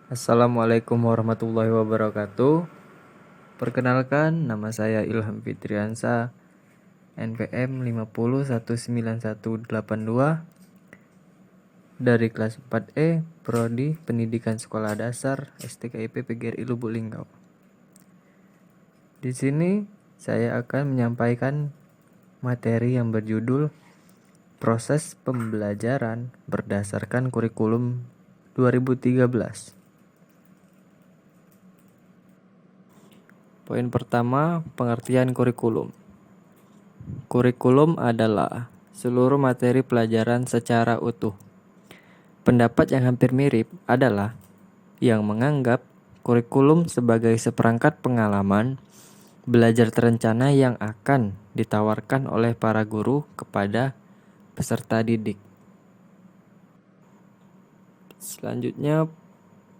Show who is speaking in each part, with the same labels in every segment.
Speaker 1: Assalamualaikum warahmatullahi wabarakatuh. Perkenalkan, nama saya Ilham Fitriansa, NPM 50191182 dari kelas 4E, Prodi Pendidikan Sekolah Dasar STKIP PGRI Lubuk Linggau. Di sini saya akan menyampaikan materi yang berjudul Proses Pembelajaran Berdasarkan Kurikulum 2013. Poin pertama, pengertian kurikulum. Kurikulum adalah seluruh materi pelajaran secara utuh. Pendapat yang hampir mirip adalah yang menganggap kurikulum sebagai seperangkat pengalaman belajar terencana yang akan ditawarkan oleh para guru kepada peserta didik. Selanjutnya,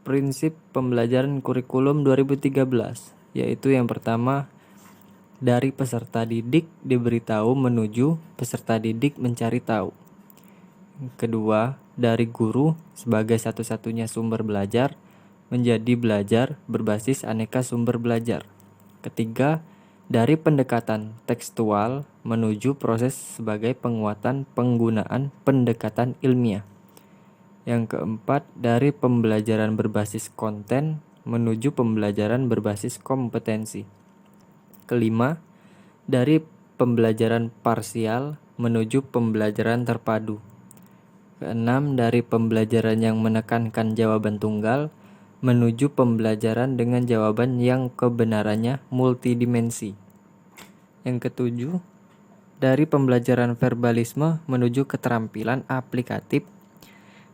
Speaker 1: prinsip pembelajaran kurikulum 2013, yaitu yang pertama, dari peserta didik diberitahu menuju peserta didik mencari tahu. Kedua, dari guru sebagai satu-satunya sumber belajar menjadi belajar berbasis aneka sumber belajar. Ketiga, dari pendekatan tekstual menuju proses sebagai penguatan penggunaan pendekatan ilmiah. Yang keempat, dari pembelajaran berbasis konten menuju pembelajaran berbasis kompetensi. Kelima, dari pembelajaran parsial menuju pembelajaran terpadu. Keenam, dari pembelajaran yang menekankan jawaban tunggal menuju pembelajaran dengan jawaban yang kebenarannya multidimensi. Yang ketujuh, dari pembelajaran verbalisme menuju keterampilan aplikatif.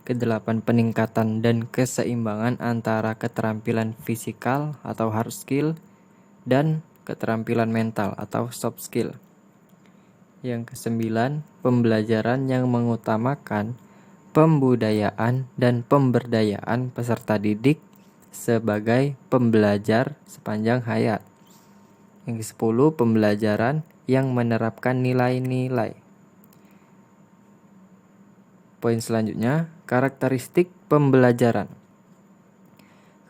Speaker 1: Kedelapan, peningkatan dan keseimbangan antara keterampilan fisikal atau hard skill dan keterampilan mental atau soft skill. Yang kesembilan, pembelajaran yang mengutamakan pembudayaan dan pemberdayaan peserta didik sebagai pembelajar sepanjang hayat. Yang kesepuluh, pembelajaran yang menerapkan nilai-nilai. Poin selanjutnya, karakteristik pembelajaran.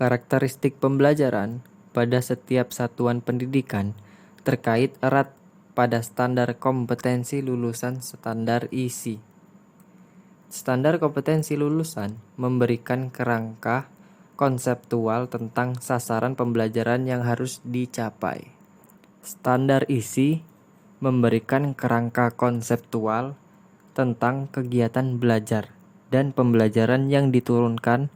Speaker 1: Karakteristik pembelajaran pada setiap satuan pendidikan terkait erat pada standar kompetensi lulusan standar ISI. Standar kompetensi lulusan memberikan kerangka konseptual tentang sasaran pembelajaran yang harus dicapai. Standar ISI memberikan kerangka konseptual tentang kegiatan belajar dan pembelajaran yang diturunkan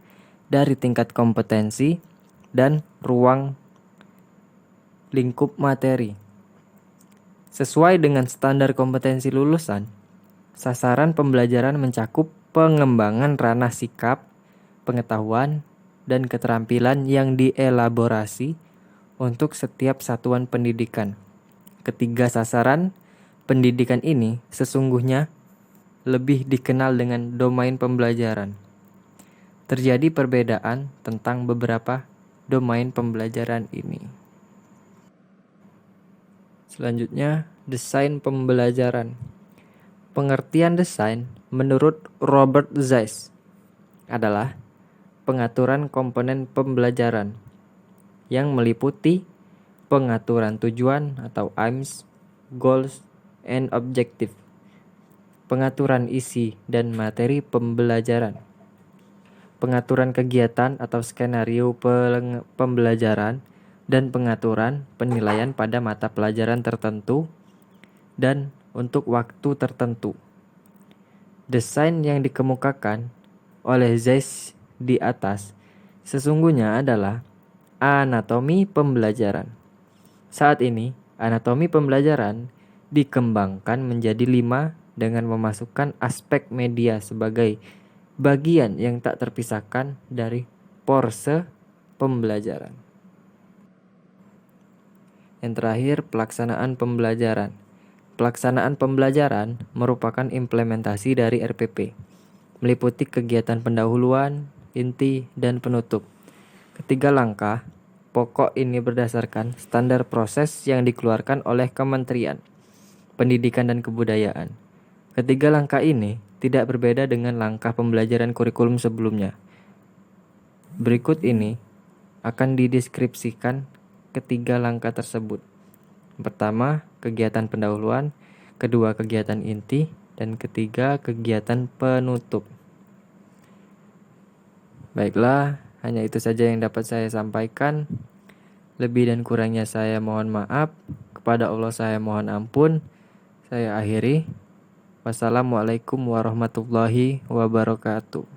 Speaker 1: dari tingkat kompetensi dan ruang lingkup materi. Sesuai dengan standar kompetensi lulusan, sasaran pembelajaran mencakup pengembangan ranah sikap, pengetahuan, dan keterampilan yang dielaborasi untuk setiap satuan pendidikan. Ketiga sasaran pendidikan ini sesungguhnya lebih dikenal dengan domain pembelajaran. Terjadi perbedaan tentang beberapa domain pembelajaran ini. Selanjutnya, desain pembelajaran. Pengertian desain menurut Robert Zeiss adalah pengaturan komponen pembelajaran yang meliputi pengaturan tujuan atau aims, goals, and objective, pengaturan isi dan materi pembelajaran, pengaturan kegiatan atau skenario pembelajaran, dan pengaturan penilaian pada mata pelajaran tertentu dan untuk waktu tertentu. Desain yang dikemukakan oleh Zeiss di atas sesungguhnya adalah anatomi pembelajaran. Saat ini, anatomi pembelajaran dikembangkan menjadi 5 dengan memasukkan aspek media sebagai bagian yang tak terpisahkan dari porse pembelajaran. Yang terakhir, pelaksanaan pembelajaran. Pelaksanaan pembelajaran merupakan implementasi dari RPP, meliputi kegiatan pendahuluan, inti, dan penutup. Ketiga langkah pokok ini berdasarkan standar proses yang dikeluarkan oleh Kementerian Pendidikan dan Kebudayaan. Ketiga langkah ini tidak berbeda dengan langkah pembelajaran kurikulum sebelumnya. Berikut ini akan dideskripsikan ketiga langkah tersebut. Pertama, kegiatan pendahuluan, kedua, kegiatan inti, dan ketiga, kegiatan penutup. Baiklah, hanya itu saja yang dapat saya sampaikan. Lebih dan kurangnya saya mohon maaf. Kepada Allah saya mohon ampun. Saya akhiri. Wassalamualaikum warahmatullahi wabarakatuh.